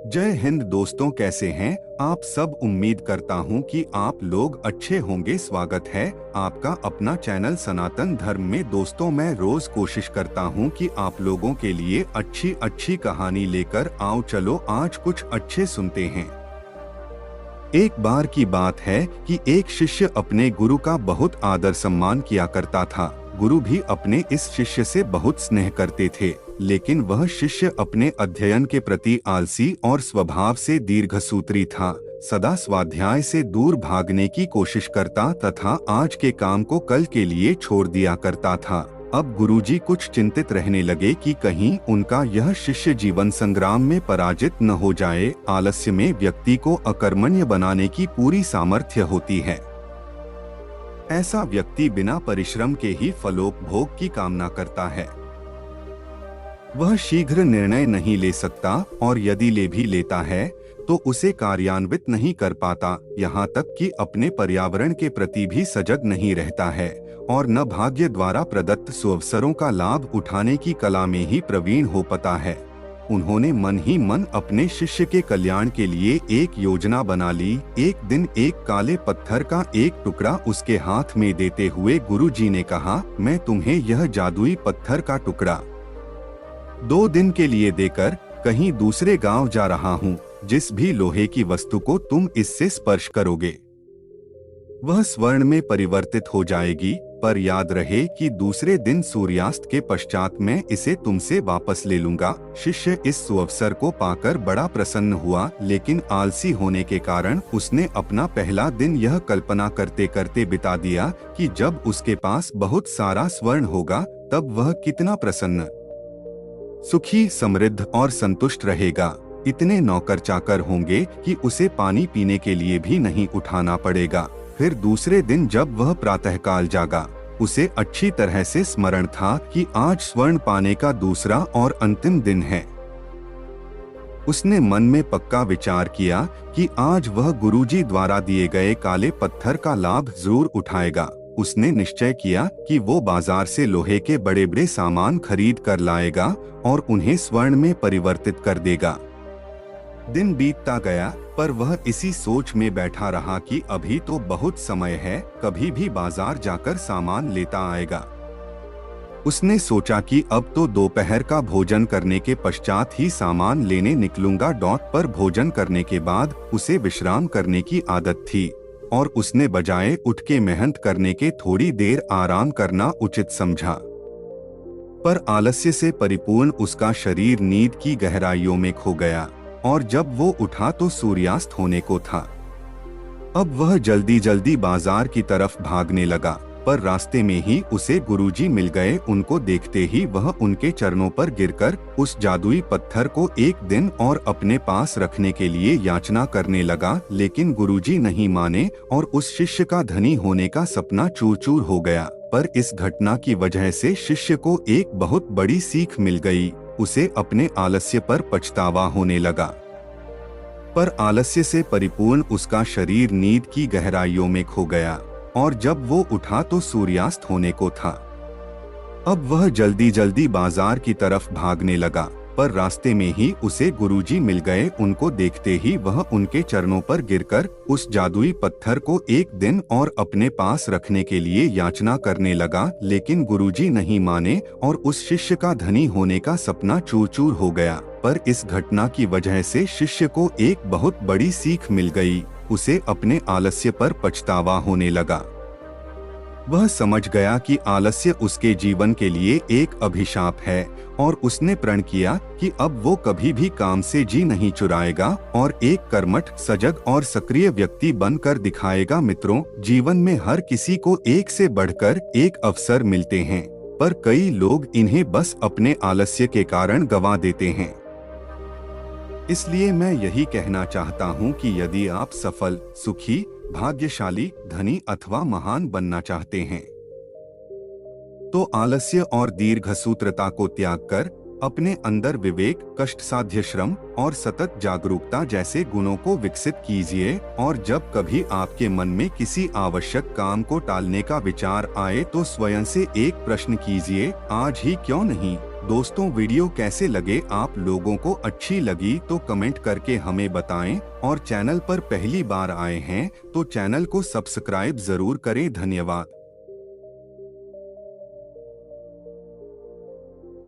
जय हिंद दोस्तों, कैसे हैं आप सब। उम्मीद करता हूं कि आप लोग अच्छे होंगे। स्वागत है आपका अपना चैनल सनातन धर्म में। दोस्तों, मैं रोज कोशिश करता हूं कि आप लोगों के लिए अच्छी अच्छी कहानी लेकर आऊं। चलो आज कुछ अच्छे सुनते हैं। एक बार की बात है कि एक शिष्य अपने गुरु का बहुत आदर सम्मान किया करता था। गुरु भी अपने इस शिष्य से बहुत स्नेह करते थे, लेकिन वह शिष्य अपने अध्ययन के प्रति आलसी और स्वभाव से दीर्घसूत्री था। सदा स्वाध्याय से दूर भागने की कोशिश करता तथा आज के काम को कल के लिए छोड़ दिया करता था। अब गुरुजी कुछ चिंतित रहने लगे कि कहीं उनका यह शिष्य जीवन संग्राम में पराजित न हो जाए। आलस्य में व्यक्ति को अकर्मण्य बनाने की पूरी सामर्थ्य होती है। ऐसा व्यक्ति बिना परिश्रम के ही फलोपभोग की कामना करता है। वह शीघ्र निर्णय नहीं ले सकता और यदि ले भी लेता है तो उसे कार्यान्वित नहीं कर पाता। यहाँ तक कि अपने पर्यावरण के प्रति भी सजग नहीं रहता है और न भाग्य द्वारा प्रदत्त सुअवसरों का लाभ उठाने की कला में ही प्रवीण हो पाता है। उन्होंने मन ही मन अपने शिष्य के कल्याण के लिए एक योजना बना ली। एक दिन एक काले पत्थर का एक टुकड़ा उसके हाथ में देते हुए गुरुजी ने कहा, मैं तुम्हें यह जादुई पत्थर का टुकड़ा 2 दिन के लिए देकर कहीं दूसरे गांव जा रहा हूँ। जिस भी लोहे की वस्तु को तुम इससे स्पर्श करोगे वह स्वर्ण में परिवर्तित हो जाएगी, पर याद रहे कि दूसरे दिन सूर्यास्त के पश्चात मैं इसे तुमसे वापस ले लूंगा। शिष्य इस सुअवसर को पाकर बड़ा प्रसन्न हुआ, लेकिन आलसी होने के कारण उसने अपना पहला दिन यह कल्पना करते करते बिता दिया कि जब उसके पास बहुत सारा स्वर्ण होगा तब वह कितना प्रसन्न, सुखी, समृद्ध और संतुष्ट रहेगा। इतने नौकर चाकर होंगे कि उसे पानी पीने के लिए भी नहीं उठाना पड़ेगा। फिर दूसरे दिन जब वह प्रातःकाल जागा, उसे अच्छी तरह से स्मरण था कि आज स्वर्ण पाने का दूसरा और अंतिम दिन है। उसने मन में पक्का विचार किया कि आज वह गुरुजी द्वारा दिए गए काले पत्थर का लाभ जरूर उठाएगा। उसने निश्चय किया कि वो बाजार से लोहे के बड़े बड़े सामान खरीद कर लाएगा और उन्हें स्वर्ण में परिवर्तित कर देगा। दिन बीतता गया, पर वह इसी सोच में बैठा रहा कि अभी तो बहुत समय है, कभी भी बाजार जाकर सामान लेता आएगा। उसने सोचा कि अब तो दोपहर का भोजन करने के पश्चात ही सामान लेने निकलूंगा। पर भोजन करने के बाद उसे विश्राम करने की आदत थी और उसने बजाय उठ के मेहनत करने के थोड़ी देर आराम करना उचित समझा। पर आलस्य से परिपूर्ण उसका शरीर नींद की गहराइयों में खो गया और जब वो उठा तो सूर्यास्त होने को था। अब वह जल्दी जल्दी बाजार की तरफ भागने लगा, पर रास्ते में ही उसे गुरुजी मिल गए। उनको देखते ही वह उनके चरणों पर गिरकर उस जादुई पत्थर को एक दिन और अपने पास रखने के लिए याचना करने लगा, लेकिन गुरुजी नहीं माने और उस शिष्य का धनी होने का सपना चूर चूर हो गया। पर इस घटना की वजह से शिष्य को एक बहुत बड़ी सीख मिल गई। उसे अपने आलस्य पर पछतावा होने लगा। पर आलस्य से परिपूर्ण उसका शरीर नींद की गहराइयों में खो गया और जब वो उठा तो सूर्यास्त होने को था। अब वह जल्दी जल्दी बाजार की तरफ भागने लगा, पर रास्ते में ही उसे गुरुजी मिल गए। उनको देखते ही वह उनके चरणों पर गिरकर उस जादुई पत्थर को एक दिन और अपने पास रखने के लिए याचना करने लगा, लेकिन गुरुजी नहीं माने और उस शिष्य का धनी होने का सपना चूर चूर हो गया। पर इस घटना की वजह से शिष्य को एक बहुत बड़ी सीख मिल गई। उसे अपने आलस्य पर पछतावा होने लगा। वह समझ गया कि आलस्य उसके जीवन के लिए एक अभिशाप है और उसने प्रण किया कि अब वो कभी भी काम से जी नहीं चुराएगा और एक कर्मठ, सजग और सक्रिय व्यक्ति बनकर दिखाएगा। मित्रों, जीवन में हर किसी को एक से बढ़कर एक अवसर मिलते हैं, पर कई लोग इन्हें बस अपने आलस्य के कारण गंवा देते हैं। इसलिए मैं यही कहना चाहता हूँ कि यदि आप सफल, सुखी, भाग्यशाली, धनी अथवा महान बनना चाहते हैं तो आलस्य और दीर्घसूत्रता को त्याग कर अपने अंदर विवेक, कष्टसाध्य श्रम और सतत जागरूकता जैसे गुणों को विकसित कीजिए। और जब कभी आपके मन में किसी आवश्यक काम को टालने का विचार आए तो स्वयं से एक प्रश्न कीजिए, आज ही क्यों नहीं। दोस्तों वीडियो कैसे लगे, आप लोगों को अच्छी लगी तो कमेंट करके हमें बताएं और चैनल पर पहली बार आए हैं तो चैनल को सब्सक्राइब जरूर करें। धन्यवाद।